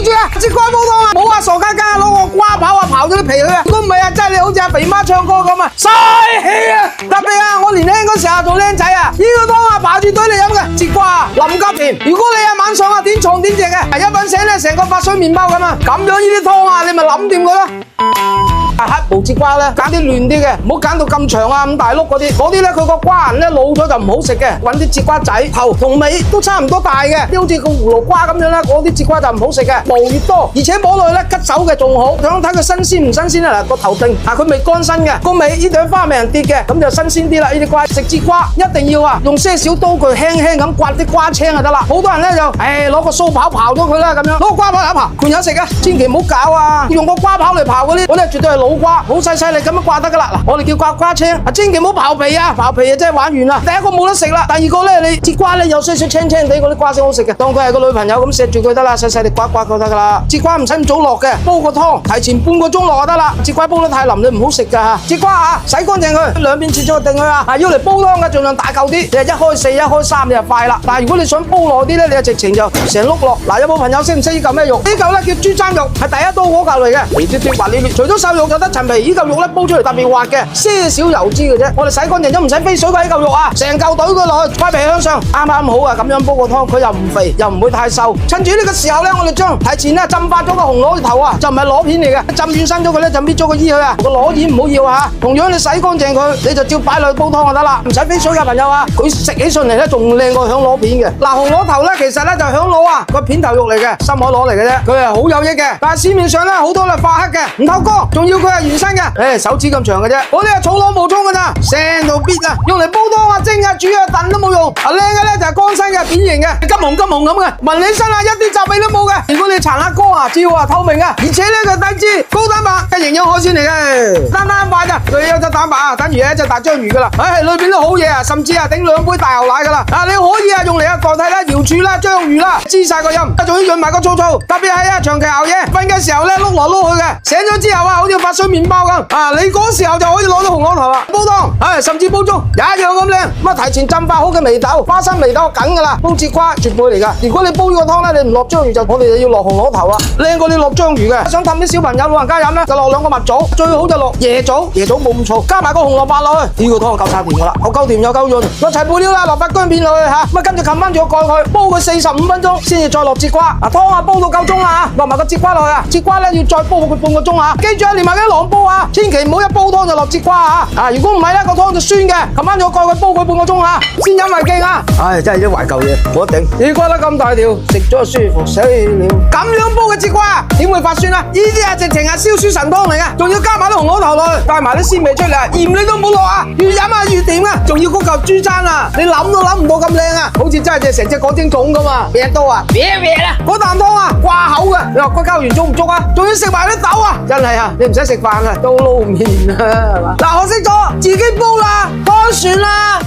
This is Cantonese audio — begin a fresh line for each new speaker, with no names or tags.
記住啊，節瓜煲湯啊，冇話傻家家攞個瓜刨啊刨咗啲皮去啊，如果唔係啊，真係你好似阿肥媽唱歌咁啊，嘥氣啊！特別啊，我年輕嗰時候做僆仔啊，呢個湯啊排住隊嚟飲嘅，節瓜臨急甜。如果你啊晚上啊點床點食嘅，一瞓醒咧成個發水麵包咁啊，咁樣呢啲湯啊，你咪諗掂佢啦。黑毛節瓜咧，揀啲嫩啲嘅，唔好揀到咁長啊咁大碌嗰啲，嗰啲咧佢個瓜仁咧老咗就唔好食嘅，揾啲節瓜仔頭同尾都差唔多大嘅，好似個葫蘆瓜咁樣啦，嗰啲節瓜就唔好食嘅，毛越多，而且摸落去咧吉手嘅仲好，想睇佢新鮮唔新鮮啊嗱，個頭定，佢未乾身嘅，個尾呢朵花未人跌嘅，咁就新鮮啲啦。呢啲瓜食節瓜一定要啊，用些少刀具輕輕咁刮啲瓜青就得啦。好多人咧就攞個掃把刨咗佢啦咁樣，攞個瓜刨一刨，罐有食啊，千祈唔好搞啊！用個瓜刨嚟刨嗰啲，嗰啲絕對係老瓜，好細細粒咁樣刮得噶啦。嗱，我哋叫刮瓜青，千祈唔好刨皮啊！刨皮啊真係玩完啦。第一個冇得食啦，第二個咧你節瓜咧有少少青青地嗰啲瓜先好食嘅，當佢係個女朋友咁錫住佢得啦，細細地刮刮佢得噶啦。節瓜唔使咁早落嘅，煲個湯提前半個鐘落就得啦。節瓜煲得太腍你唔好食噶嚇。節瓜啊，洗乾淨佢，兩邊切咗定佢啊。要嚟煲湯嘅盡量大嚿啲，你係一開四一開三你就快啦。但係如果你想煲耐啲咧，你就直情就成碌落。嗱，有冇朋友識唔識呢嚿咩肉？呢嚿咧叫豬踭肉，係第一刀嗰嚿嚟嘅，肥嘟嘟滑溜溜。除咗瘦肉有得陳皮，呢嚿肉咧煲出嚟特別滑嘅，些少油脂嘅啫。我哋洗乾淨都唔使飛水嘅呢嚿肉啊，成嚿懟佢落去，塊皮向上，啱啱好啊！咁樣煲個湯，佢又唔肥又唔會太瘦。趁住呢個時候咧，我哋將提前咧浸發咗個紅螺頭啊，就唔係螺片嚟嘅，浸軟身咗佢咧就搣咗個衣佢啊，個螺耳唔好要啊。同樣你洗乾淨佢，你就照擺落去煲湯就得啦，唔使飛水嘅朋友啊。佢食起上嚟咧仲靚過響螺片嘅。嗱，紅螺頭咧其實咧就響螺啊個片頭肉嚟嘅，深海螺嚟嘅啫，佢係好有益嘅。但係市面上咧好多係化黑嘅，唔透光，仲要佢係原生嘅，手指咁長嘅啫。嗰啲係草螺冒充嘅咋，成度必啊，用嚟煲湯啊、蒸啊、煮啊、燉都冇用。靚嘅咧就係乾身嘅、扁形嘅、金紅咁嘅，聞起身啊一啲雜味都冇嘅。如果你搽黑光啊、照啊、透明啊，而且呢佢低脂、高蛋白嘅營養海鮮嚟嘅，單塊咋，佢有隻蛋白啊，等於一隻大章魚噶啦。裏邊都好嘢啊，甚至啊頂2杯大牛奶噶啦。你可以啊用嚟代替啦瑤柱啦、章魚啦，滋晒個音，仲要潤埋個粗粗。特別係啊長期熬夜瞓嘅時候咧碌來碌去嘅，醒咗之後啊好似發水麵包咁你嗰時候就可以攞到紅螺頭啦，煲湯甚至煲粥一樣咁靚。咁提前浸發好嘅眉豆、花生眉豆梗噶啦，煲節瓜絕配嚟噶。如果你煲呢個湯咧，你唔落章魚就我哋就要落紅螺頭啦，靚過你落章魚嘅。想氹啲小朋友、老人家飲咧，就落2個蜜棗，最好就落椰棗，椰棗冇咁燥，加埋個紅蘿蔔落去，呢個湯夠晒甜噶啦，又夠甜又夠潤。落齊配料啦，落塊薑片落去吓，跟住冚翻住個蓋佢，煲佢45分鐘，先至再落節瓜。湯啊煲到夠鐘啦，落埋個節瓜落去啊，節瓜咧要再煲佢半個鐘啊，記住啊，連埋啲狼煲啊，千祈唔好一煲湯就落節瓜啊！如果唔係咧個湯就酸嘅，冚翻咗個蓋佢煲佢半個鐘啊，先飲為敬啊！真係啲懷舊嘢冇得頂，節瓜得咁大條，食咗舒服死了。咁樣煲嘅節瓜點會發酸啊？呢啲啊直情係消暑神湯嚟嘅，仲要加埋啲紅螺頭落去，帶埋啲鮮味出嚟啊！鹽你都冇落啊，越飲啊越掂啊！仲要嗰嚿豬踭啊，你諗都諗唔到咁靚啊，好似真係成隻果蒸粽咁啊！咩刀啊？咩啦？嗰啖湯啊掛口嘅，你話骨膠原足唔足啊？仲要食埋啲豆啊！真係啊，你唔使食飯啊，都撈麵啊，係嘛？嗱，學識咗自己煲啦，湯算啦。